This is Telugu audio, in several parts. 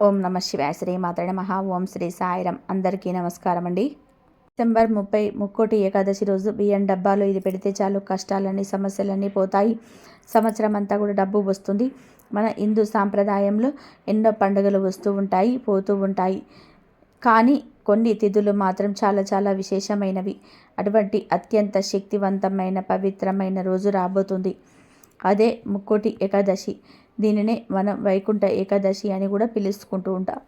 ఓం నమ శివాయ. శ్రీ మాత్రే నమః. ఓం శ్రీ సాయిరం. అందరికీ నమస్కారం అండి. డిసెంబర్ 30 ముక్కోటి ఏకాదశి రోజు బియ్యం డబ్బాలో ఇది పెడితే చాలు కష్టాలన్నీ సమస్యలన్నీ పోతాయి. సంవత్సరం అంతా కూడా డబ్బు వస్తుంది. మన హిందూ సాంప్రదాయంలో ఎన్నో పండుగలు వస్తూ ఉంటాయి, పోతూ ఉంటాయి. కానీ కొన్ని తిథులు మాత్రం చాలా చాలా విశేషమైనవి. అటువంటి అత్యంత శక్తివంతమైన పవిత్రమైన రోజు రాబోతుంది. అదే ముక్కోటి ఏకాదశి. దీనినే మనం వైకుంఠ ఏకాదశి అని కూడా పిలుచుకుంటూ ఉంటాం.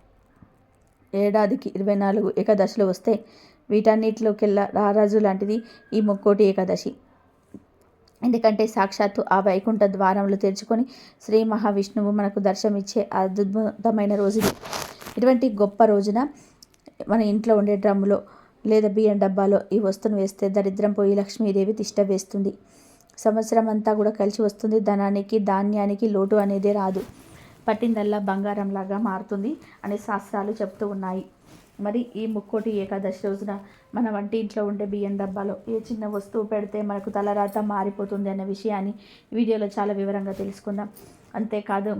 ఏడాదికి 24 ఏకాదశులు వస్తే వీటన్నిటిలోకెల్లా రారాజు లాంటిది ఈ ముక్కోటి ఏకాదశి. ఎందుకంటే సాక్షాత్తు ఆ వైకుంఠ ద్వారములు తెరుచుకొని శ్రీ మహావిష్ణువు మనకు దర్శనమిచ్చే అద్భుతమైన రోజు ఇది. ఇటువంటి గొప్ప రోజున మన ఇంట్లో ఉండే డ్రమ్ములో లేదా బియ్యం డబ్బాలో ఈ వస్తువును వేస్తే దరిద్రం పోయి లక్ష్మీదేవి తిష్ట వేస్తుంది. సంవత్సరం అంతా కూడా కలిసి వస్తుంది. ధనానికి ధాన్యానికి లోటు అనేది రాదు. పట్టిందల్లా బంగారంలాగా మారుతుంది అనే శాస్త్రాలు చెప్తూ ఉన్నాయి. మరి ఈ ముక్కోటి ఏకాదశి రోజున మన వంటింట్లో ఉండే బియ్యం డబ్బాలో ఏ చిన్న వస్తువు పెడితే మనకు తలరాత మారిపోతుంది అనే విషయాన్ని వీడియోలో చాలా వివరంగా తెలుసుకుందాం. అంతేకాదు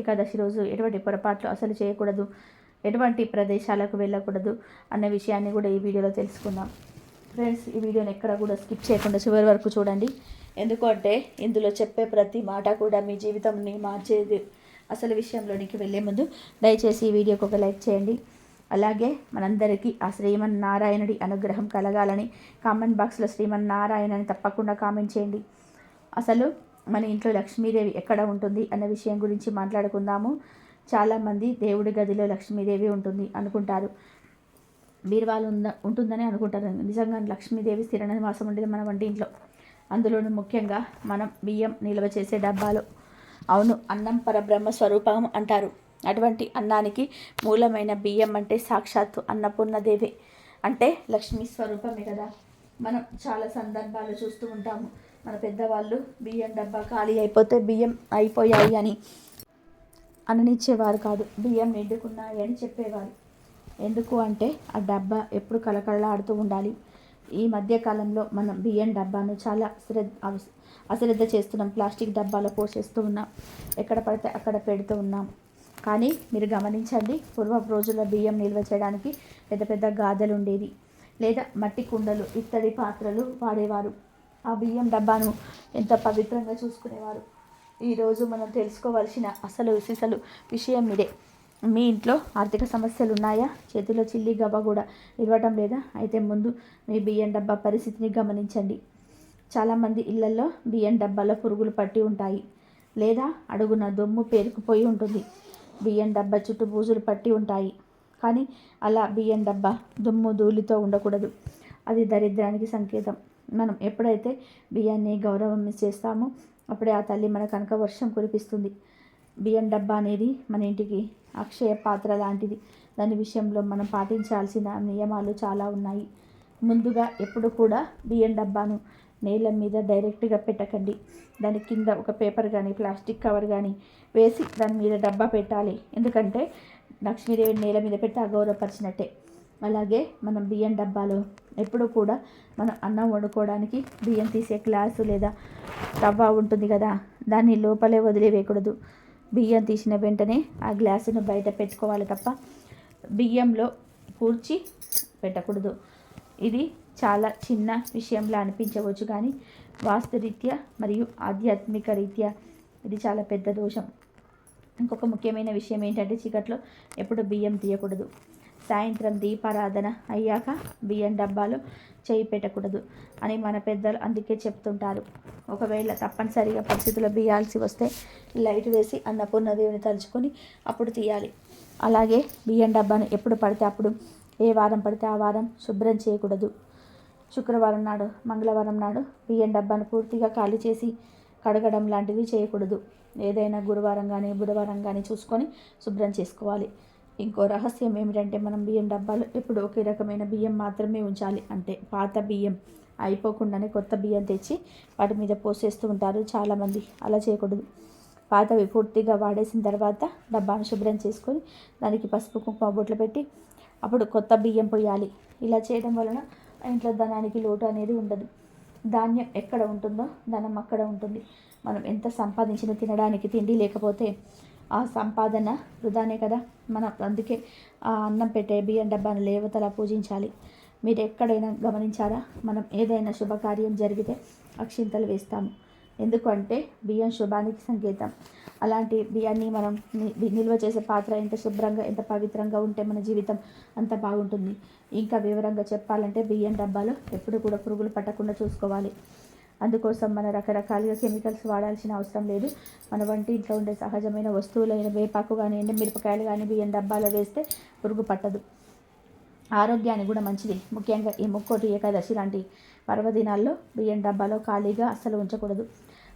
ఏకాదశి రోజు ఎటువంటి పొరపాట్లు అసలు చేయకూడదు, ఎటువంటి ప్రదేశాలకు వెళ్ళకూడదు అన్న విషయాన్ని కూడా ఈ వీడియోలో తెలుసుకుందాం. ఫ్రెండ్స్, ఈ వీడియోని ఎక్కడ కూడా స్కిప్ చేయకుండా చివరి వరకు చూడండి. ఎందుకంటే ఇందులో చెప్పే ప్రతి మాట కూడా మీ జీవితంని మార్చేది. అసలు విషయంలోనికి వెళ్ళే ముందు దయచేసి ఈ వీడియోకి ఒక లైక్ చేయండి. అలాగే మనందరికీ ఆ శ్రీమన్నారాయణుడి అనుగ్రహం కలగాలని కామెంట్ బాక్స్లో శ్రీమన్నారాయణ అని తప్పకుండా కామెంట్ చేయండి. అసలు మన ఇంట్లో లక్ష్మీదేవి ఎక్కడ ఉంటుంది అన్న విషయం గురించి మాట్లాడుకుందాము. చాలామంది దేవుడి గదిలో లక్ష్మీదేవి ఉంటుంది అనుకుంటారు, బీరువాలు ఉంటుందని అనుకుంటారు. నిజంగా లక్ష్మీదేవి స్థిర నివాసం ఉండేది మన వంటింట్లో. అందులోనూ ముఖ్యంగా మనం బియ్యం నిల్వ చేసే డబ్బాలో. అవును, అన్నం పరబ్రహ్మ స్వరూపం అంటారు. అటువంటి అన్నానికి మూలమైన బియ్యం అంటే సాక్షాత్తు అన్నపూర్ణదేవి అంటే లక్ష్మీ స్వరూపమే కదా. మనం చాలా సందర్భాలు చూస్తూ ఉంటాము. మన పెద్దవాళ్ళు బియ్యం డబ్బా ఖాళీ అయిపోతే బియ్యం అయిపోయాయి అని అననిచ్చేవారు కాదు, బియ్యం నిండుకున్నాయి అని చెప్పేవారు. ఎందుకు అంటే ఆ డబ్బా ఎప్పుడు కలకలలాడుతూ ఉండాలి. ఈ మధ్యకాలంలో మనం బియ్యం డబ్బాను చాలా అశ్రద్ధ చేస్తున్నాం. ప్లాస్టిక్ డబ్బాలో పోసేస్తూ ఉన్నాం, ఎక్కడ పడితే అక్కడ పెడుతూ ఉన్నాం. కానీ మీరు గమనించండి, పూర్వపు రోజుల్లో బియ్యం నిల్వ చేయడానికి పెద్ద పెద్ద గాదెలు ఉండేది, లేదా మట్టి కుండలు, ఇత్తడి పాత్రలు వాడేవారు. ఆ బియ్యం డబ్బాను ఎంత పవిత్రంగా చూసుకునేవారు. ఈరోజు మనం తెలుసుకోవాల్సిన అసలు విషయం ఇదే. మీ ఇంట్లో ఆర్థిక సమస్యలు ఉన్నాయా? చేతిలో చిల్లి గవ్వ కూడా ఇవ్వటం లేదా? అయితే ముందు మీ బియ్యం డబ్బా పరిస్థితిని గమనించండి. చాలామంది ఇళ్లలో బియ్యం డబ్బాలో పురుగులు పట్టి ఉంటాయి, లేదా అడుగున దుమ్ము పేరుకుపోయి ఉంటుంది. బియ్యం డబ్బా చుట్టూ బూజులు పట్టి ఉంటాయి. కానీ అలా బియ్యం డబ్బా దుమ్ము ధూళితో ఉండకూడదు. అది దరిద్రానికి సంకేతం. మనం ఎప్పుడైతే బియ్యాన్ని గౌరవం చేస్తామో అప్పుడే ఆ తల్లి మన కనుక వర్షం కురిపిస్తుంది. బియ్యం డబ్బా అనేది మన ఇంటికి అక్షయ పాత్ర లాంటిది. దాని విషయంలో మనం పాటించాల్సిన నియమాలు చాలా ఉన్నాయి. ముందుగా ఎప్పుడు కూడా బియ్యం డబ్బాను నేల మీద డైరెక్ట్గా పెట్టకండి. దాని కింద ఒక పేపర్ కానీ ప్లాస్టిక్ కవర్ కానీ వేసి దాని మీద డబ్బా పెట్టాలి. ఎందుకంటే లక్ష్మీదేవిని నేల మీద పెట్టి అగౌరవపరిచినట్టే. అలాగే మనం బియ్యం డబ్బాలో ఎప్పుడు కూడా మనం అన్నం వండుకోవడానికి బియ్యం తీసే గ్లాసు లేదా రవ్వ ఉంటుంది కదా, దాన్ని లోపలే వదిలివేయకూడదు. బియ్యం తీసిన వెంటనే ఆ గ్లాసును బయట పెట్టుకోవాలి తప్ప బియ్యంలో కూర్చి పెట్టకూడదు. ఇది చాలా చిన్న విషయంలా అనిపించవచ్చు, కానీ వాస్తురీత్యా మరియు ఆధ్యాత్మిక రీత్యా ఇది చాలా పెద్ద దోషం. ఇంకొక ముఖ్యమైన విషయం ఏంటంటే చీకట్లో ఎప్పుడు బియ్యం తీయకూడదు. సాయంత్రం దీపారాధన అయ్యాక బియ్యం డబ్బాలో చేయి పెట్టకూడదు అని మన పెద్దలు అందుకే చెప్తుంటారు. ఒకవేళ తప్పనిసరిగా పరిస్థితుల్లో బియ్యాల్సి వస్తే లైట్ వేసి అన్నపూర్ణదేవిని తలుచుకొని అప్పుడు తీయాలి. అలాగే బియ్యం డబ్బాను ఎప్పుడు పడితే అప్పుడు, ఏ వారం పడితే ఆ వారం శుభ్రం చేయకూడదు. శుక్రవారం నాడు, మంగళవారం నాడు బియ్యం డబ్బాను పూర్తిగా ఖాళీ చేసి కడగడం లాంటివి చేయకూడదు. ఏదైనా గురువారం కానీ బుధవారం కానీ చూసుకొని శుభ్రం చేసుకోవాలి. ఇంకో రహస్యం ఏమిటంటే మనం బియ్యం డబ్బాలో ఎప్పుడు ఒకే రకమైన బియ్యం మాత్రమే ఉంచాలి. అంటే పాత బియ్యం అయిపోకుండానే కొత్త బియ్యం తెచ్చి వాటి మీద పోసేస్తూ ఉంటారు చాలామంది. అలా చేయకూడదు. పాతవి పూర్తిగా వాడేసిన తర్వాత డబ్బాను శుభ్రం చేసుకొని దానికి పసుపు కుంకుమ బొట్లు పెట్టి అప్పుడు కొత్త బియ్యం పోయాలి. ఇలా చేయడం వలన ఇంట్లో ధనానికి లోటు అనేది ఉండదు. ధాన్యం ఎక్కడ ఉంటుందో ధనం అక్కడ ఉంటుంది. మనం ఎంత సంపాదించినా తినడానికి తిండి లేకపోతే ఆ సంపాదన వృధానే కదా. మనం అందుకే ఆ అన్నం పెట్టే బియ్యం డబ్బాను లేవతలా పూజించాలి. మీరు ఎక్కడైనా గమనించారా? మనం ఏదైనా శుభకార్యం జరిగితే అక్షింతలు వేస్తాము. ఎందుకంటే బియ్యం శుభానికి సంకేతం. అలాంటి బియ్యాన్ని మనం నిల్వ చేసే పాత్ర ఎంత శుభ్రంగా, ఎంత పవిత్రంగా ఉంటే మన జీవితం అంత బాగుంటుంది. ఇంకా వివరంగా చెప్పాలంటే బియ్యం డబ్బాలో ఎప్పుడు కూడా పురుగులు పట్టకుండా చూసుకోవాలి. అందుకోసం మన రకరకాలుగా కెమికల్స్ వాడాల్సిన అవసరం లేదు. మన వంటింట్లో ఉండే సహజమైన వస్తువులైన వేపాకు కానీ, ఎండుమిరపకాయలు కానీ బియ్యం డబ్బాలో వేస్తే పురుగు పట్టదు. ఆరోగ్యానికి కూడా మంచిది. ముఖ్యంగా ఈ ముక్కోటి ఏకాదశి లాంటి పర్వదినాల్లో బియ్యం డబ్బాలో ఖాళీగా అస్సలు ఉంచకూడదు.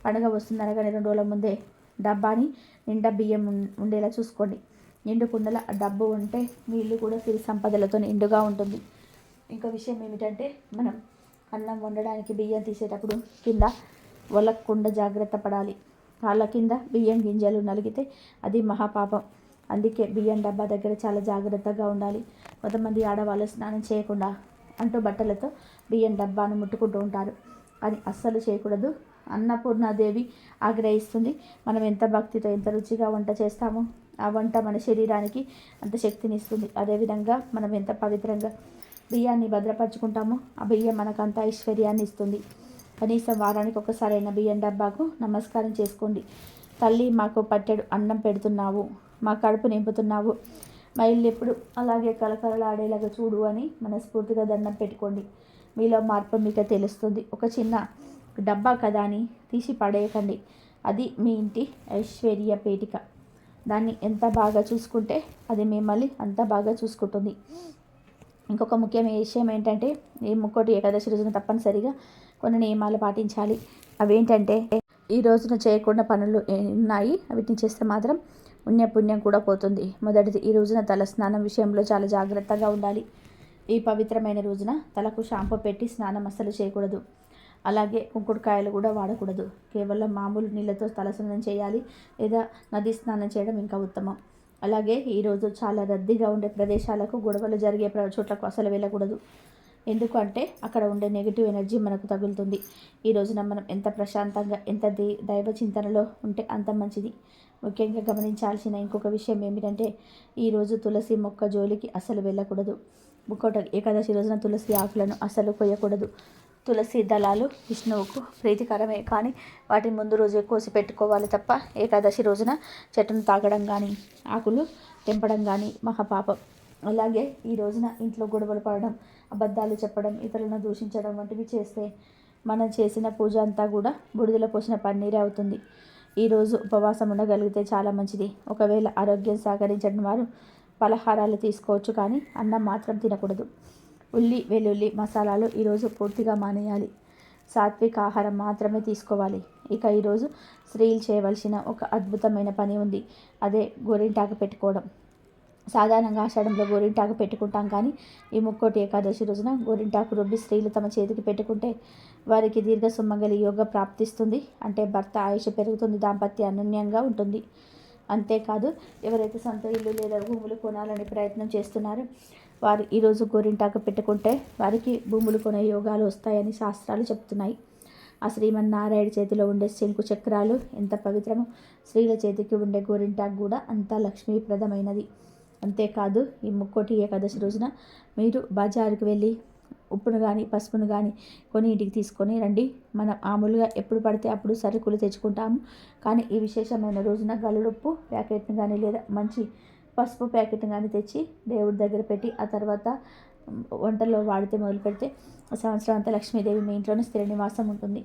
పండుగ వస్తుందనగానే 2 రోజుల ముందే డబ్బాని నిండా బియ్యం ఉండేలా చూసుకోండి. నిండు కుండల డబ్బు ఉంటే మీ ఇల్లు కూడా సిరి సంపదలతో నిండుగా ఉంటుంది. ఇంకో విషయం ఏమిటంటే, మనం అన్నం వండడానికి బియ్యం తీసేటప్పుడు కింద ఒలక్కుండా జాగ్రత్త పడాలి. కాళ్ళ కింద బియ్యం గింజలు నలిగితే అది మహాపాపం. అందుకే బియ్యం డబ్బా దగ్గర చాలా జాగ్రత్తగా ఉండాలి. కొంతమంది ఆడవాళ్ళు స్నానం చేయకుండా అంటూ బట్టలతో బియ్యం డబ్బాను ముట్టుకుంటూ ఉంటారు. అది అస్సలు చేయకూడదు. అన్నపూర్ణాదేవి ఆగ్రహిస్తుంది. మనం ఎంత భక్తితో, ఎంత రుచిగా వంట చేస్తామో ఆ వంట మన శరీరానికి అంత శక్తిని ఇస్తుంది. అదేవిధంగా మనం ఎంత పవిత్రంగా బియ్యాన్ని భద్రపరుచుకుంటామో ఆ బియ్యం మనకు అంత ఐశ్వర్యాన్ని ఇస్తుంది. కనీసం వారానికి ఒకసారైనా బియ్యం డబ్బాకు నమస్కారం చేసుకోండి. తల్లి, మాకు పట్టెడు అన్నం పెడుతున్నావు, మా కడుపు నింపుతున్నావు, మా ఇల్లు ఎప్పుడు అలాగే కలకలలాడేలాగా చూడు అని మనస్ఫూర్తిగా దండం పెట్టుకోండి. మీలో మార్పు మీకు తెలుస్తుంది. ఒక చిన్న డబ్బా కదా అని తీసి పడేయకండి. అది మీ ఇంటి ఐశ్వర్య పేటిక. దాన్ని ఎంత బాగా చూసుకుంటే అది మిమ్మల్ని అంత బాగా చూసుకుంటుంది. ఇంకొక ముఖ్యమైన విషయం ఏంటంటే, ఈ ముక్కోటి ఏకాదశి రోజున తప్పనిసరిగా కొన్ని నియమాలు పాటించాలి. అవేంటంటే, ఈ రోజున చేయకుండా పనులు ఉన్నాయి, వీటిని చేస్తే మాత్రం పుణ్యం కూడా పోతుంది. మొదటిది, ఈ రోజున తల స్నానం విషయంలో చాలా జాగ్రత్తగా ఉండాలి. ఈ పవిత్రమైన రోజున తలకు షాంపూ పెట్టి స్నానం అస్సలు చేయకూడదు. అలాగే కుంకుడుకాయలు కూడా వాడకూడదు. కేవలం మామూలు నీళ్ళతో తల స్నానం చేయాలి, లేదా నది స్నానం చేయడం ఇంకా ఉత్తమం. అలాగే ఈరోజు చాలా రద్దీగా ఉండే ప్రదేశాలకు, గొడవలు జరిగే చోట్లకు అసలు వెళ్ళకూడదు. ఎందుకంటే అక్కడ ఉండే నెగిటివ్ ఎనర్జీ మనకు తగులుతుంది. ఈ రోజున మనం ఎంత ప్రశాంతంగా, ఎంత దైవ చింతనలో ఉంటే అంత మంచిది. ముఖ్యంగా గమనించాల్సిన ఇంకొక విషయం ఏమిటంటే, ఈరోజు తులసి మొక్క జోలికి అసలు వెళ్ళకూడదు. ముక్కోటి ఏకాదశి రోజున తులసి ఆకులను అసలు కొయ్యకూడదు. తులసి దళాలు విష్ణువుకు ప్రీతికరమే, కానీ వాటిని ముందు రోజే కోసి పెట్టుకోవాలి తప్ప ఏకాదశి రోజున చెట్టును తాగడం కానీ, ఆకులు తెంపడం కానీ మహాపాపం. అలాగే ఈ రోజున ఇంట్లో గొడవలు పడడం, అబద్ధాలు చెప్పడం, ఇతరులను దూషించడం వంటివి చేస్తే మనం చేసిన పూజ అంతా కూడా బుడిదలో పోసిన పన్నీరే అవుతుంది. ఈరోజు ఉపవాసం ఉండగలిగితే చాలా మంచిది. ఒకవేళ ఆరోగ్యం సహకరించడం వారు పలహారాలు తీసుకోవచ్చు, కానీ అన్నం మాత్రం తినకూడదు. ఉల్లి, వెల్లుల్లి, మసాలాలు ఈరోజు పూర్తిగా మానేయాలి. సాత్విక ఆహారం మాత్రమే తీసుకోవాలి. ఇక ఈరోజు స్త్రీలు చేయవలసిన ఒక అద్భుతమైన పని ఉంది. అదే గోరింటాకు పెట్టుకోవడం. సాధారణంగా ఆషాఢంలో గోరింటాకు పెట్టుకుంటాం, కానీ ఈ ముక్కోటి ఏకాదశి రోజున గోరింటాకు రుబ్బి స్త్రీలు తమ చేతికి పెట్టుకుంటే వారికి దీర్ఘ సుమంగళి యోగ ప్రాప్తిస్తుంది. అంటే భర్త ఆయుష్ పెరుగుతుంది, దాంపత్య అనన్యంగా ఉంటుంది. అంతేకాదు, ఎవరైతే సొంత ఇల్లు లేదా భూములు కొనాలని ప్రయత్నం చేస్తున్నారో వారు ఈరోజు గోరింటాకు పెట్టుకుంటే వారికి భూములు కొనే యోగాలు వస్తాయని శాస్త్రాలు చెప్తున్నాయి. ఆ శ్రీమన్నారాయణ చేతిలో ఉండే శంకు చక్రాలు ఎంత పవిత్రమో, స్త్రీల చేతికి ఉండే గోరింటాకు కూడా అంత లక్ష్మీప్రదమైనది. అంతేకాదు, ఈ ముక్కోటి ఏకాదశి రోజున మీరు బజారుకు వెళ్ళి ఉప్పును కానీ, పసుపును కానీ కొని ఇంటికి తీసుకొని రండి. మనం మామూలుగా ఎప్పుడు పడితే అప్పుడు సరుకులు తెచ్చుకుంటాము, కానీ ఈ విశేషమైన రోజున గల్లుడుప్పు ప్యాకెట్ను కానీ, లేదా మంచి పసుపు ప్యాకెట్ను కానీ తెచ్చి దేవుడి దగ్గర పెట్టి ఆ తర్వాత వంటల్లో వాడితే మొదలు పెడితే సంవత్సరం అంతా లక్ష్మీదేవి మీ ఇంట్లోనే స్థిర నివాసం ఉంటుంది.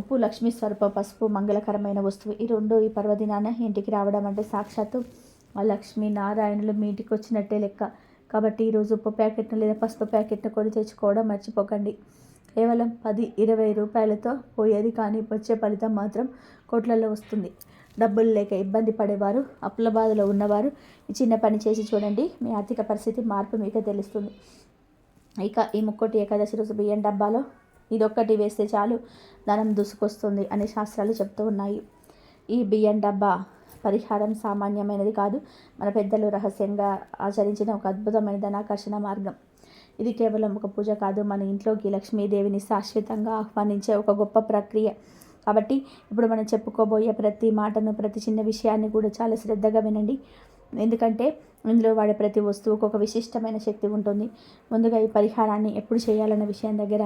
ఉప్పు లక్ష్మీ స్వరూపం, పసుపు మంగళకరమైన వస్తువు. ఈ పర్వదినాన ఇంటికి రావడం అంటే సాక్షాత్తు ఆ లక్ష్మీ నారాయణులు మీ ఇంటికి వచ్చినట్టే లెక్క. కాబట్టి ఈరోజు ఉప్పు ప్యాకెట్ను లేదా పసుపు ప్యాకెట్ను కొని తెచ్చుకోవడం మర్చిపోకండి. కేవలం 10-20 రూపాయలతో పోయేది, కానీ వచ్చే ఫలితం మాత్రం కోట్లలో వస్తుంది. డబ్బులు లేక ఇబ్బంది పడేవారు, అప్పుల బాధలో ఉన్నవారు ఈ చిన్న పని చేసి చూడండి. మీ ఆర్థిక పరిస్థితి మార్పు మీకే తెలుస్తుంది. ఇక ఈ ముక్కోటి ఏకాదశి రోజు బియ్యం డబ్బాలో ఇదొక్కటి వేస్తే చాలు ధనం దూసుకొస్తుంది అని శాస్త్రాలు చెప్తూ ఉన్నాయి. ఈ బియ్యం డబ్బా పరిహారం సామాన్యమైనది కాదు. మన పెద్దలు రహస్యంగా ఆచరించిన ఒక అద్భుతమైన ధనాకర్షణ మార్గం. ఇది కేవలం ఒక పూజ కాదు, మన ఇంట్లోకి లక్ష్మీదేవిని శాశ్వతంగా ఆహ్వానించే ఒక గొప్ప ప్రక్రియ. కాబట్టి ఇప్పుడు మనం చెప్పుకోబోయే ప్రతి మాటను, ప్రతి చిన్న విషయాన్ని కూడా చాలా శ్రద్ధగా వినండి. ఎందుకంటే ఇందులో వాడే ప్రతి వస్తువుకు ఒక విశిష్టమైన శక్తి ఉంటుంది. ముందుగా ఈ పరిహారాన్ని ఎప్పుడు చేయాలన్న విషయం దగ్గర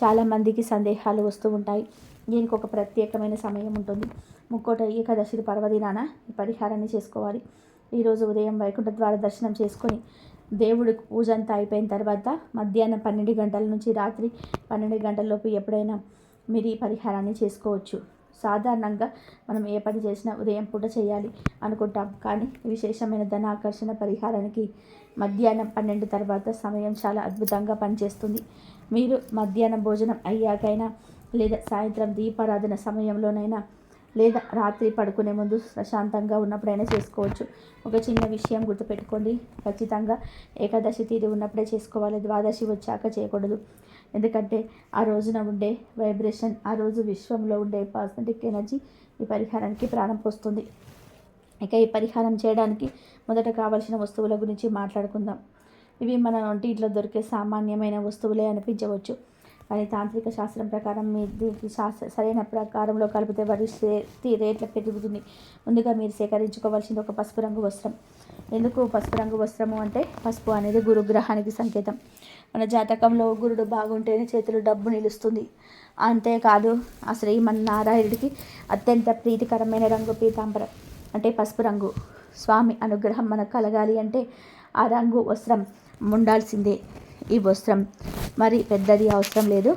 చాలామందికి సందేహాలు వస్తూ ఉంటాయి. దీనికి ఒక ప్రత్యేకమైన సమయం ఉంటుంది. ముక్కోట ఏకాదశి పర్వదినాన ఈ పరిహారాన్ని చేసుకోవాలి. ఈరోజు ఉదయం వైకుంఠ ద్వార దర్శనం చేసుకొని దేవుడికి పూజ అంతా అయిపోయిన తర్వాత మధ్యాహ్నం 12 గంటల నుంచి రాత్రి 12 గంటలలోపు ఎప్పుడైనా మీరు ఈ పరిహారాన్ని చేసుకోవచ్చు. సాధారణంగా మనం ఏ పని చేసినా ఉదయం పూట చేయాలి అనుకుంటాం, కానీ విశేషమైన ధన ఆకర్షణ పరిహారానికి మధ్యాహ్నం 12 తర్వాత సమయం చాలా అద్భుతంగా పనిచేస్తుంది. మీరు మధ్యాహ్నం భోజనం అయ్యాకైనా, లేదా సాయంత్రం దీపారాధన సమయంలోనైనా, లేదా రాత్రి పడుకునే ముందు ప్రశాంతంగా ఉన్నప్పుడైనా చేసుకోవచ్చు. ఒక చిన్న విషయం గుర్తుపెట్టుకోండి, ఖచ్చితంగా ఏకాదశి తీరి ఉన్నప్పుడే చేసుకోవాలి, ద్వాదశి వచ్చాక చేయకూడదు. ఎందుకంటే ఆ రోజున ఉండే వైబ్రేషన్, ఆ రోజు విశ్వంలో ఉండే పాజిటివ్ ఎనర్జీ ఈ పరిహారానికి ప్రాణం పోస్తుంది. ఇక ఈ పరిహారం చేయడానికి మొదట కావలసిన వస్తువుల గురించి మాట్లాడుకుందాం. ఇవి మన వంటింట్లో దొరికే సామాన్యమైన వస్తువులే అనిపించవచ్చు, కానీ తాంత్రిక శాస్త్రం ప్రకారం మీ దీనికి సరైన ప్రకారంలో కలిపితే వారి రేట్ల పెరుగుతుంది. ముందుగా మీరు సేకరించుకోవాల్సింది ఒక పసుపు రంగు వస్త్రం. ఎందుకు పసుపు రంగు వస్త్రము అంటే, పసుపు అనేది గురుగ్రహానికి సంకేతం. మన జాతకంలో గురుడు బాగుంటేనే చేతులు డబ్బు నిలుస్తుంది. అంతేకాదు ఆ శ్రీమన్నారాయణుడికి అత్యంత ప్రీతికరమైన రంగు పీతాంబరం అంటే పసుపు రంగు. స్వామి అనుగ్రహం మనకు కలగాలి అంటే ఆ రంగు వస్త్రం ఉండాల్సిందే. ఈ వస్త్రం మరి పెద్దది అవసరం లేదు.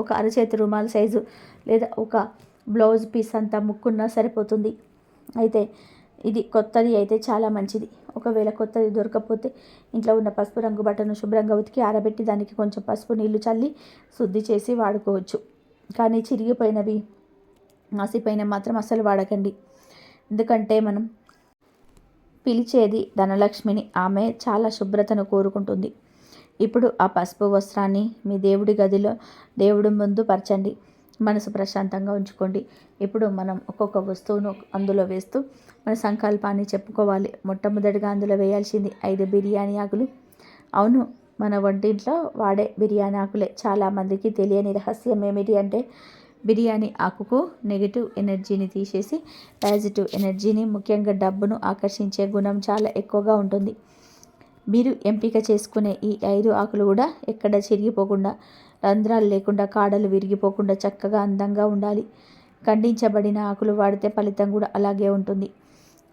ఒక అరచేతి రుమాల్ సైజు లేదా ఒక బ్లౌజ్ పీస్ అంతా ముక్కున్నా సరిపోతుంది. అయితే ఇది కొత్తది అయితే చాలా మంచిది. ఒకవేళ కొత్తది దొరకకపోతే ఇంట్లో ఉన్న పసుపు రంగు బట్టను శుభ్రంగా ఉతికి ఆరబెట్టి దానికి కొంచెం పసుపు నీళ్లు చల్లి శుద్ధి చేసి వాడుకోవచ్చు. కానీ చిరిగిపోయినవి, మాసిపోయిన మాత్రం అస్సలు వాడకండి. ఎందుకంటే మనం పిలిచేది ధనలక్ష్మిని, ఆమె చాలా శుభ్రతను కోరుకుంటుంది. ఇప్పుడు ఆ పసుపు వస్త్రాన్ని మీ దేవుడి గదిలో దేవుడి ముందు పరచండి. మనసు ప్రశాంతంగా ఉంచుకోండి. ఇప్పుడు మనం ఒక్కొక్క వస్తువును అందులో వేస్తూ మన సంకల్పాన్ని చెప్పుకోవాలి. మొట్టమొదటిగా అందులో వేయాల్సింది 5 బిర్యానీ ఆకులు. అవును, మన వంటింట్లో వాడే బిర్యానీ ఆకులే. చాలామందికి తెలియని రహస్యం ఏమిటి అంటే, బిర్యానీ ఆకుకు నెగిటివ్ ఎనర్జీని తీసేసి పాజిటివ్ ఎనర్జీని, ముఖ్యంగా డబ్బును ఆకర్షించే గుణం చాలా ఎక్కువగా ఉంటుంది. మీరు ఎంపిక చేసుకునే ఈ 5 ఆకులు కూడా ఎక్కడ చిరిగిపోకుండా, రంధ్రాలు లేకుండా, కాడలు విరిగిపోకుండా చక్కగా అందంగా ఉండాలి. ఖండించబడిన ఆకులు వాడితే ఫలితం కూడా అలాగే ఉంటుంది.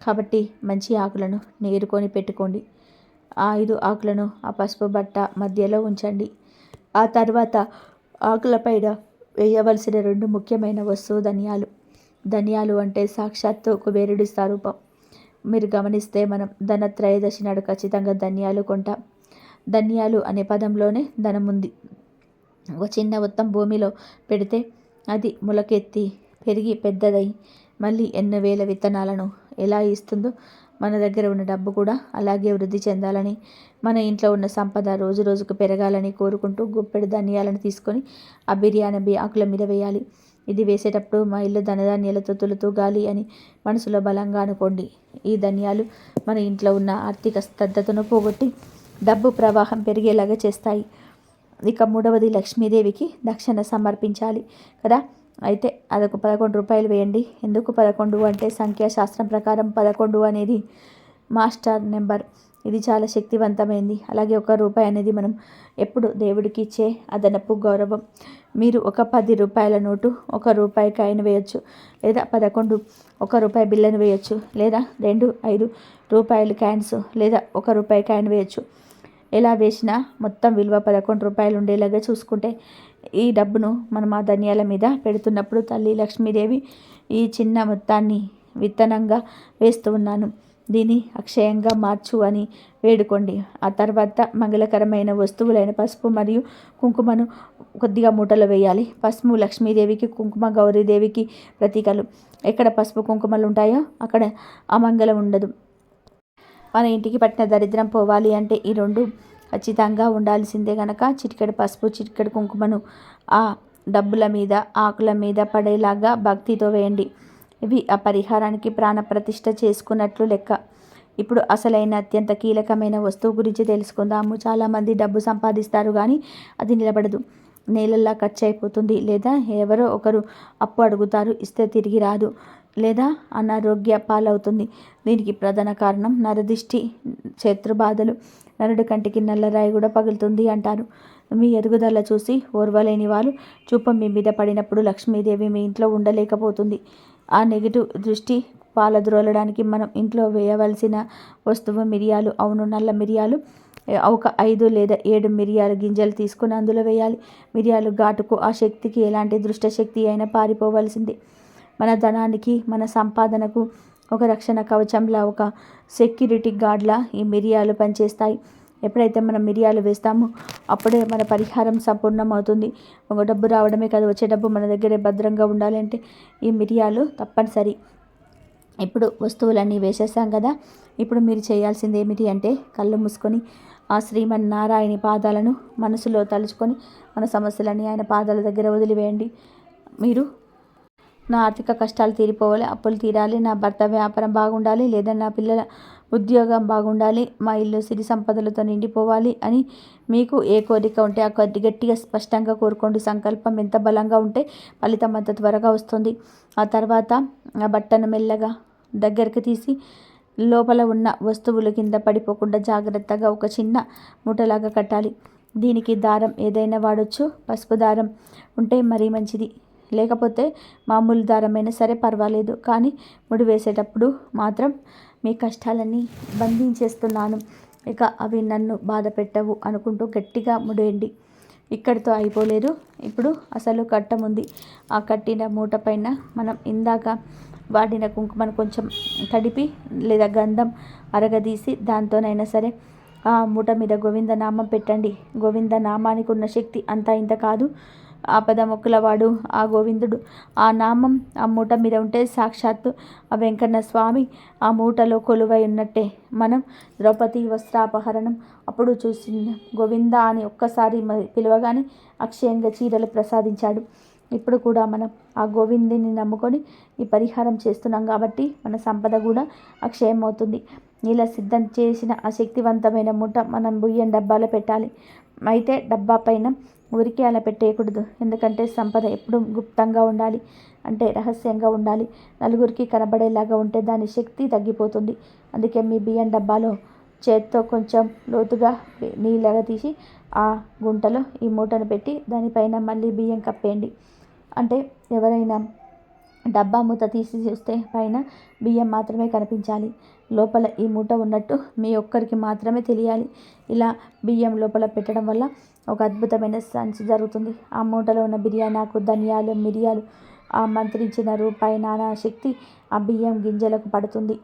కాబట్టి మంచి ఆకులను నేరుకొని పెట్టుకోండి. ఆ 5 ఆకులను ఆ పసుపు బట్ట మధ్యలో ఉంచండి. ఆ తర్వాత ఆకులపైన వేయవలసిన 2 ముఖ్యమైన వస్తువు ధనియాలు. ధనియాలు అంటే సాక్షాత్తు కుబేరుడి స్వరూపం. మీరు గమనిస్తే మనం ధనత్రయోదశి నాడు ఖచ్చితంగా ధనియాలు కొంటాం. ధనియాలు అనే పదంలోనే ధనం ఉంది. ఒక చిన్న మొత్తం భూమిలో పెడితే అది మొలకెత్తి పెరిగి పెద్దదై మళ్ళీ ఎన్నో వేల విత్తనాలను ఎలా ఇస్తుందో, మన దగ్గర ఉన్న డబ్బు కూడా అలాగే వృద్ధి చెందాలని, మన ఇంట్లో ఉన్న సంపద రోజు రోజుకు పెరగాలని కోరుకుంటూ గుప్పెడు ధనియాలను తీసుకొని ఆ బిర్యానీ ఆకుల మీద వేయాలి. ఇది వేసేటప్పుడు మా ఇల్లు ధనధాన్యాలతో తులుతూగాలి అని మనసులో బలంగా అనుకోండి. ఈ ధనియాలు మన ఇంట్లో ఉన్న ఆర్థిక స్తబ్దతను పోగొట్టి డబ్బు ప్రవాహం పెరిగేలాగా చేస్తాయి. ఇక మూడవది లక్ష్మీదేవికి దక్షిణ సమర్పించాలి కదా. అయితే అదొక 11 రూపాయలు వేయండి. ఎందుకు 11 అంటే, సంఖ్యాశాస్త్రం ప్రకారం 11 అనేది మాస్టర్ నెంబర్. ఇది చాలా శక్తివంతమైంది. అలాగే 1 రూపాయి అనేది మనం ఎప్పుడు దేవుడికి ఇచ్చే అదనపు గౌరవం. మీరు ఒక 10 రూపాయల నోటు, 1 రూపాయి కాయిన్ వేయొచ్చు, లేదా 11 1 రూపాయి బిల్లను వేయొచ్చు, లేదా 2 5 రూపాయల కాయిన్స్, లేదా 1 రూపాయి కాయిన్ వేయొచ్చు. ఎలా వేసినా మొత్తం విలువ 11 రూపాయలు ఉండేలాగా చూసుకుంటే, ఈ డబ్బును మనం ఆ ధనియాల మీద పెడుతున్నప్పుడు తల్లి లక్ష్మీదేవి ఈ చిన్న మొత్తాన్ని విత్తనంగా వేస్తూ ఉన్నాను, దీన్ని అక్షయంగా మార్చు అని వేడుకోండి. ఆ తర్వాత మంగళకరమైన వస్తువులైన పసుపు మరియు కుంకుమను కొద్దిగా మూటలో వేయాలి. పసుపు లక్ష్మీదేవికి, కుంకుమ గౌరీదేవికి ప్రతీకలు. ఎక్కడ పసుపు కుంకుమలు ఉంటాయో అక్కడ అమంగళం ఉండదు. మన ఇంటికి పట్టిన దరిద్రం పోవాలి అంటే ఈ 2 ఖచ్చితంగా ఉండాల్సిందే. గనక చిటికెడు పసుపు, చిటికెడు కుంకుమను ఆ డబ్బుల మీద, ఆకుల మీద పడేలాగా భక్తితో వేయండి. ఇవి ఆ పరిహారానికి ప్రాణప్రతిష్ఠ చేసుకున్నట్లు లెక్క. ఇప్పుడు అసలైన అత్యంత కీలకమైన వస్తువు గురించి తెలుసుకుందాము. చాలామంది డబ్బు సంపాదిస్తారు కానీ అది నిలబడదు. నేలల్లా ఖర్చు అయిపోతుంది, లేదా ఎవరో ఒకరు అప్పు అడుగుతారు, ఇస్తే తిరిగి రాదు, లేదా అనారోగ్య పాలవుతుంది. దీనికి ప్రధాన కారణం నరదిష్టి, శత్రుబాధలు. నరుడి కంటికి నల్లరాయి కూడా పగులుతుంది అంటారు. మీ ఎదుగుదల చూసి ఓర్వలేని వాళ్ళు చూపు మీ మీద పడినప్పుడు లక్ష్మీదేవి మీ ఇంట్లో ఉండలేకపోతుంది. ఆ నెగిటివ్ దృష్టి పాలద్రోలడానికి మనం ఇంట్లో వేయవలసిన వస్తువు మిరియాలు. అవును, నల్ల మిరియాలు. ఒక 5 లేదా 7 మిరియాల గింజలు తీసుకుని అందులో వేయాలి. మిరియాలు ఘాటుకు ఆ శక్తికి ఎలాంటి దుష్ట శక్తి అయినా పారిపోవలసింది. మన ధనానికి, మన సంపాదనకు ఒక రక్షణ కవచంలా, ఒక సెక్యూరిటీ గార్డ్లా ఈ మిరియాలు పనిచేస్తాయి. ఎప్పుడైతే మనం మిరియాలు వేస్తామో అప్పుడే మన పరిహారం సంపూర్ణమవుతుంది. ఒక డబ్బు రావడమే కాదు, వచ్చే డబ్బు మన దగ్గరే భద్రంగా ఉండాలంటే ఈ మిరియాలు తప్పనిసరి. ఇప్పుడు వస్తువులన్నీ వేసేసాం కదా. ఇప్పుడు మీరు చేయాల్సింది ఏమిటి అంటే కళ్ళు మూసుకొని ఆ శ్రీమన్నారాయణ పాదాలను మనసులో తలుచుకొని మన సమస్యలన్నీ ఆయన పాదాల దగ్గర వదిలివేయండి. మీరు నా ఆర్థిక కష్టాలు తీరిపోవాలి, అప్పులు తీరాలి, నా భర్త వ్యాపారం బాగుండాలి, లేదా నా పిల్లల ఉద్యోగం బాగుండాలి, మా ఇల్లు సిరి సంపదలతో నిండిపోవాలి అని మీకు ఏ కోరిక ఉంటే ఆ గట్టిగా స్పష్టంగా కోరుకోండి. సంకల్పం ఎంత బలంగా ఉంటే ఫలితం అంత త్వరగా వస్తుంది. ఆ తర్వాత ఆ బట్టను మెల్లగా దగ్గరికి తీసి లోపల ఉన్న వస్తువులు కింద పడిపోకుండా జాగ్రత్తగా ఒక చిన్న మూటలాగా కట్టాలి. దీనికి దారం ఏదైనా వాడొచ్చు. పసుపు దారం ఉంటే మరీ మంచిది, లేకపోతే మామూలు దారమైనా సరే పర్వాలేదు. కానీ ముడి వేసేటప్పుడు మాత్రం మీ కష్టాలన్నీ బంధించేస్తున్నాను, ఇక అవి నన్ను బాధ పెట్టవు అనుకుంటూ గట్టిగా ముడేయండి. ఇక్కడితో అయిపోలేదు. ఇప్పుడు అసలు కట్టముంది. ఆ కట్టిన మూట పైన మనం ఇందాక వాడిన కుంకుమను కొంచెం తడిపి లేదా గంధం అరగదీసి దాంతోనైనా సరే ఆ మూట మీద గోవిందనామం పెట్టండి. గోవిందనామానికి ఉన్న శక్తి అంతా ఇంత కాదు. ఆపద మొక్కులవాడు ఆ గోవిందుడు. ఆ నామం ఆ మూట మీద ఉంటే సాక్షాత్తు ఆ వెంకన్న స్వామి ఆ మూటలో కొలువై ఉన్నట్టే. మనం ద్రౌపది వస్త్రాపహరణం అప్పుడు చూసి గోవింద అని ఒక్కసారి పిలవగానే అక్షయంగా చీరలు ప్రసాదించాడు. ఇప్పుడు కూడా మనం ఆ గోవిందుని నమ్ముకొని ఈ పరిహారం చేస్తున్నాం కాబట్టి మన సంపద కూడా అక్షయం అవుతుంది. ఇలా సిద్ధం చేసిన ఆ శక్తివంతమైన మూట మనం బియ్యం డబ్బాలో పెట్టాలి. అయితే డబ్బా పైన ఊరికే అలా పెట్టేయకూడదు. ఎందుకంటే సంపద ఎప్పుడు గుప్తంగా ఉండాలి, అంటే రహస్యంగా ఉండాలి. నలుగురికి కనబడేలాగా ఉంటే దాని శక్తి తగ్గిపోతుంది. అందుకే మీ బియ్యం డబ్బాలో చేత్తో కొంచెం లోతుగా నీళ్ళగా తీసి ఆ గుంటలో ఈ మూటను పెట్టి దానిపైన మళ్ళీ బియ్యం కప్పేయండి. అంటే ఎవరైనా డబ్బా మూత తీసి చూస్తే పైన బియ్యం మాత్రమే కనిపించాలి, లోపల ఈ మూట ఉన్నట్టు మీ ఒక్కరికి మాత్రమే తెలియాలి. ఇలా బియ్యం లోపల పెట్టడం వల్ల ఒక అద్భుతమైన సైన్స్ జరుగుతుంది. ఆ మూటలో ఉన్న బిర్యానాకు, ధనియాలు, మిరియాలు, ఆ మంత్రించిన రూపాయి నానా శక్తి ఆ బియ్యం గింజలకు పడుతుంది.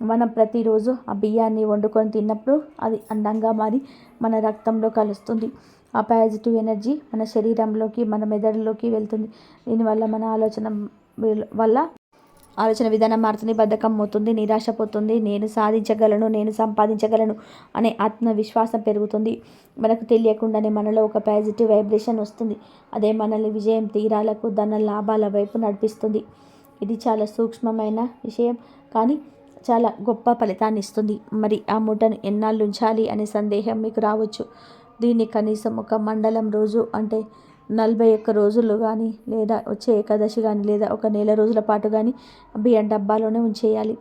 మనం ప్రతిరోజు ఆ బియ్యాన్ని వండుకొని తిన్నప్పుడు అది అందంగా మారి మన రక్తంలో కలుస్తుంది. ఆ పాజిటివ్ ఎనర్జీ మన శరీరంలోకి, మన మెదడులోకి వెళ్తుంది. దీనివల్ల మన ఆలోచన విధానం మారుతుంది, బద్ధకం పోతుంది, నిరాశ పోతుంది, నేను సాధించగలను, నేను సంపాదించగలను అనే ఆత్మవిశ్వాసం పెరుగుతుంది. మనకు తెలియకుండానే మనలో ఒక పాజిటివ్ వైబ్రేషన్ వస్తుంది. అదే మనల్ని విజయం, తీరాలకు, ధన లాభాల వైపు నడిపిస్తుంది. ఇది చాలా సూక్ష్మమైన విషయం, కానీ చాలా గొప్ప ఫలితాన్ని ఇస్తుంది. మరి ఆ మూటను ఎన్నాళ్ళు ఉంచాలి అనే సందేహం మీకు రావచ్చు. దీన్ని కనీసం ఒక మండలం రోజు, అంటే 41 రోజులు కానీ, లేదా వచ్చే ఏకాదశి కానీ, లేదా ఒక నెల రోజుల పాటు కానీ బియ్యం డబ్బాలోనే ఉంచేయాలి.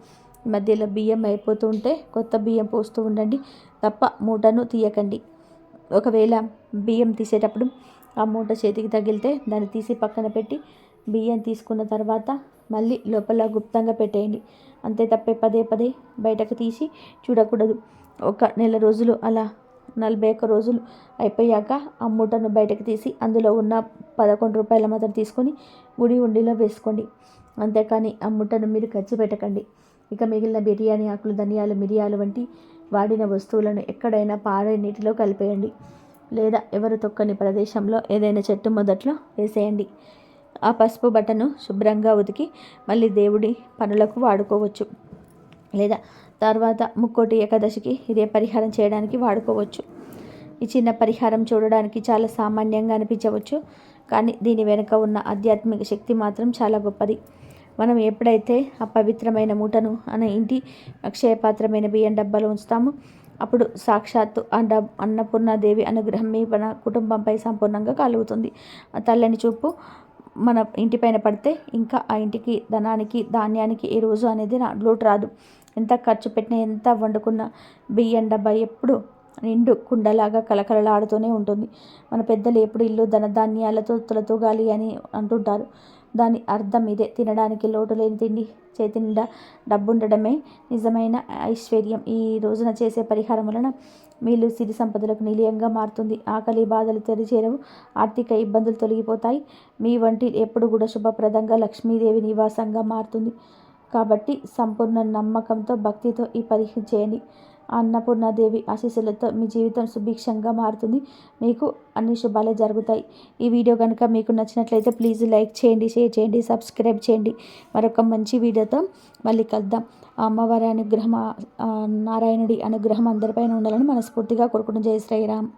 మధ్యలో బియ్యం అయిపోతూ ఉంటే కొత్త బియ్యం పోస్తూ ఉండండి తప్ప మూటను తీయకండి. ఒకవేళ బియ్యం తీసేటప్పుడు ఆ మూట చేతికి తగిలితే దాన్ని తీసి పక్కన పెట్టి బియ్యం తీసుకున్న తర్వాత మళ్ళీ లోపల గుప్తంగా పెట్టేయండి. అంతే తప్పే పదే పదే బయటకు తీసి చూడకూడదు. ఒక నెల రోజులు అలా 41 రోజులు అయిపోయాక ఆ మూటను బయటకు తీసి అందులో ఉన్న 11 రూపాయల మాత్రం తీసుకొని గుడి ఉండిలో వేసుకోండి. అంతేకాని ఆ మూటను మీరు ఖర్చు పెట్టకండి. ఇక మిగిలిన బిర్యానీ ఆకులు, ధనియాలు, మిరియాలు వంటి వాడిన వస్తువులను ఎక్కడైనా పారే నీటిలో కలిపేయండి, లేదా ఎవరు తొక్కని ప్రదేశంలో ఏదైనా చెట్టు మొదట్లో వేసేయండి. ఆ పసుపు బట్టను శుభ్రంగా ఉతికి మళ్ళీ దేవుడి పనులకు వాడుకోవచ్చు, లేదా తర్వాత ముక్కోటి ఏకాదశికి ఇదే పరిహారం చేయడానికి వాడుకోవచ్చు. ఈ చిన్న పరిహారం చూడడానికి చాలా సామాన్యంగా అనిపించవచ్చు, కానీ దీని వెనుక ఉన్న ఆధ్యాత్మిక శక్తి మాత్రం చాలా గొప్పది. మనం ఎప్పుడైతే ఆ పవిత్రమైన మూటను మన ఇంటి అక్షయపాత్రమైన బియ్యం డబ్బాలో ఉంచుతామో అప్పుడు సాక్షాత్తు అన్నపూర్ణాదేవి అనుగ్రహం మీ మన కుటుంబంపై సంపూర్ణంగా కలుగుతుంది. తల్లని చూపు మన ఇంటిపైన పడితే ఇంకా ఆ ఇంటికి ధనానికి ధాన్యానికి ఏ రోజు అనేది లోటు రాదు. ఎంత ఖర్చు పెట్టినా ఎంత వండుకున్నా బియ్యం డబ్బా ఎప్పుడు నిండు కుండలాగా కలకలలాడుతూనే ఉంటుంది. మన పెద్దలు ఎప్పుడు ఇల్లు ధనధాన్యాలతో తులతూగాలి అని అంటుంటారు. దాని అర్థం ఇదే. తినడానికి లోటు లేని తిండి, చేతి నిండా డబ్బుండడమే నిజమైన ఐశ్వర్యం. ఈ రోజున చేసే పరిహారం వలన మీలు సిరి సంపదలకు నిలయంగా మారుతుంది. ఆకలి బాధలు తెరిచేరవు, ఆర్థిక ఇబ్బందులు తొలగిపోతాయి. మీ వంటి ఎప్పుడు కూడా శుభప్రదంగా లక్ష్మీదేవి నివాసంగా మారుతుంది. కాబట్టి సంపూర్ణ నమ్మకంతో భక్తితో ఈ పరిహారం చేయండి. అన్నపూర్ణాదేవి ఆశీస్సులతో మీ జీవితం సుభిక్షంగా మారుతుంది. మీకు అన్ని శుభాలే జరుగుతాయి. ఈ వీడియో కనుక మీకు నచ్చినట్లయితే ప్లీజ్ లైక్ చేయండి, షేర్ చేయండి, సబ్స్క్రైబ్ చేయండి. మరొక మంచి వీడియోతో మళ్ళీ కలుద్దాం. ఆ అమ్మవారి అనుగ్రహం, నారాయణుడి అనుగ్రహం అందరిపైన ఉండాలని మనస్ఫూర్తిగా కోరుకుంటున్నాను. జై శ్రీరామ్.